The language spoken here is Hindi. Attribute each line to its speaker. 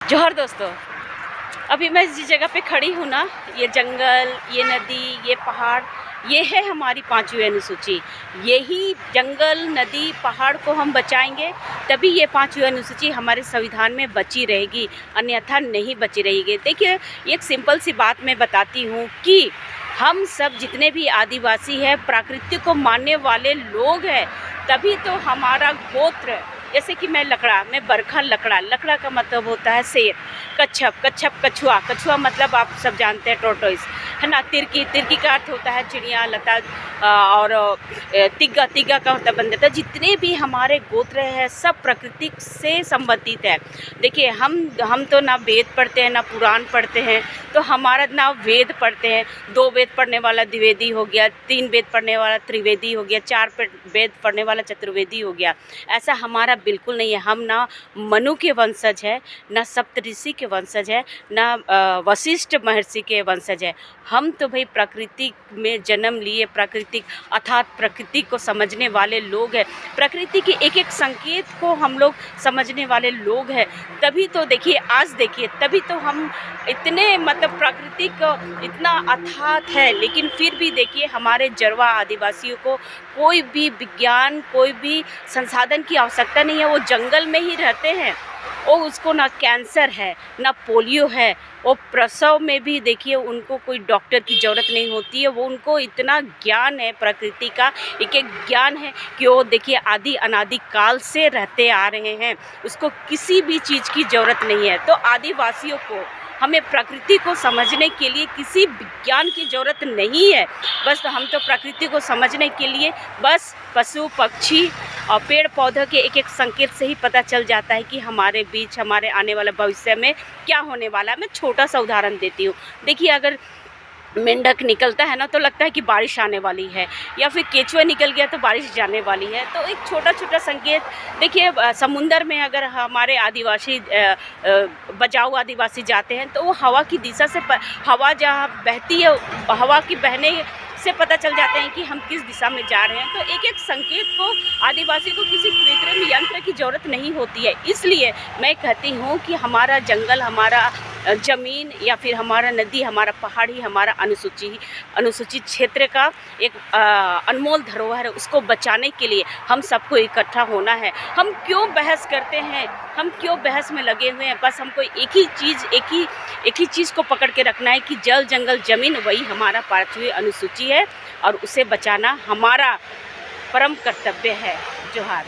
Speaker 1: जोहर दोस्तों, अभी मैं जिस जगह पे खड़ी हूँ ना, ये जंगल, ये नदी, ये पहाड़, ये है हमारी 5वीं अनुसूची। यही जंगल, नदी, पहाड़ को हम बचाएंगे तभी ये 5वीं अनुसूची हमारे संविधान में बची रहेगी, अन्यथा नहीं बची रहेगी। देखिए, एक सिंपल सी बात मैं बताती हूँ कि हम सब जितने भी आदिवासी हैं, प्रकृति को मानने वाले लोग हैं, तभी तो हमारा गोत्र, जैसे कि मैं लकड़ा, मैं बरखा लकड़ा, लकड़ा का मतलब होता है शेर, कच्छप, कच्छप कछुआ, कछुआ मतलब आप सब जानते हैं टोर्टोइस, है ना। तिरकी, तिरकी का अर्थ होता है चिड़िया, लता, और तिग्गा, तिग्गा का मतलब बंदर। जितने भी हमारे गोत्र हैं सब प्रकृति से संबंधित है। देखिए, हम तो ना वेद पढ़ते हैं ना पुराण पढ़ते हैं, तो हमारा ना वेद पढ़ते हैं, 2 वेद पढ़ने वाला द्विवेदी हो गया, 3 वेद पढ़ने वाला त्रिवेदी हो गया, 4 वेद पढ़ने वाला चतुर्वेदी हो गया। ऐसा हमारा बिल्कुल नहीं है। हम ना मनु के वंशज है, ना सप्तऋषि के वंशज है, ना वशिष्ठ महर्षि के वंशज है। हम तो भाई प्रकृति में जन्म लिए, प्राकृतिक अर्थात प्रकृति को समझने वाले लोग हैं, प्रकृति के एक एक संकेत को हम लोग समझने वाले लोग हैं। तभी तो देखिए, आज देखिए, तभी तो हम इतने मतलब प्रकृति को इतना अथात है, लेकिन फिर भी देखिए हमारे जरवा आदिवासियों को कोई भी विज्ञान, कोई भी संसाधन की आवश्यकता नहीं है। वो जंगल में ही रहते हैं, वो उसको ना कैंसर है ना पोलियो है, वो प्रसव में भी देखिए उनको कोई डॉक्टर की ज़रूरत नहीं होती है। वो उनको इतना ज्ञान है, प्रकृति का एक एक ज्ञान है कि वो देखिए आदि अनादि काल से रहते आ रहे हैं, उसको किसी भी चीज़ की ज़रूरत नहीं है। तो आदिवासियों को, हमें प्रकृति को समझने के लिए किसी विज्ञान की ज़रूरत नहीं है। बस हम तो प्रकृति को समझने के लिए बस पशु पक्षी और पेड़ पौधों के एक एक संकेत से ही पता चल जाता है कि हमारे बीच, हमारे आने वाले भविष्य में क्या होने वाला है। मैं छोटा सा उदाहरण देती हूँ। देखिए, अगर मेंढक निकलता है ना तो लगता है कि बारिश आने वाली है, या फिर केचुआ निकल गया तो बारिश जाने वाली है। तो एक छोटा छोटा संकेत देखिए, समुंदर में अगर हमारे आदिवासी बचाऊ आदिवासी जाते हैं तो वो हवा की दिशा से, हवा जहाँ बहती है, हवा की बहने से पता चल जाते हैं कि हम किस दिशा में जा रहे हैं। तो एक एक संकेत को आदिवासी को किसी कृत्रिम यंत्र की ज़रूरत नहीं होती है। इसलिए मैं कहती हूँ कि हमारा जंगल, हमारा ज़मीन, या फिर हमारा नदी, हमारा पहाड़ी, हमारा अनुसूचित क्षेत्र का एक अनमोल धरोहर है। उसको बचाने के लिए हम सबको इकट्ठा होना है। हम क्यों बहस करते हैं, हम क्यों बहस में लगे हुए हैं? बस हमको एक ही चीज़ को पकड़ के रखना है कि जल, जंगल, ज़मीन, वही हमारा 5वीं अनुसूची है और उसे बचाना हमारा परम कर्तव्य है। जोहार।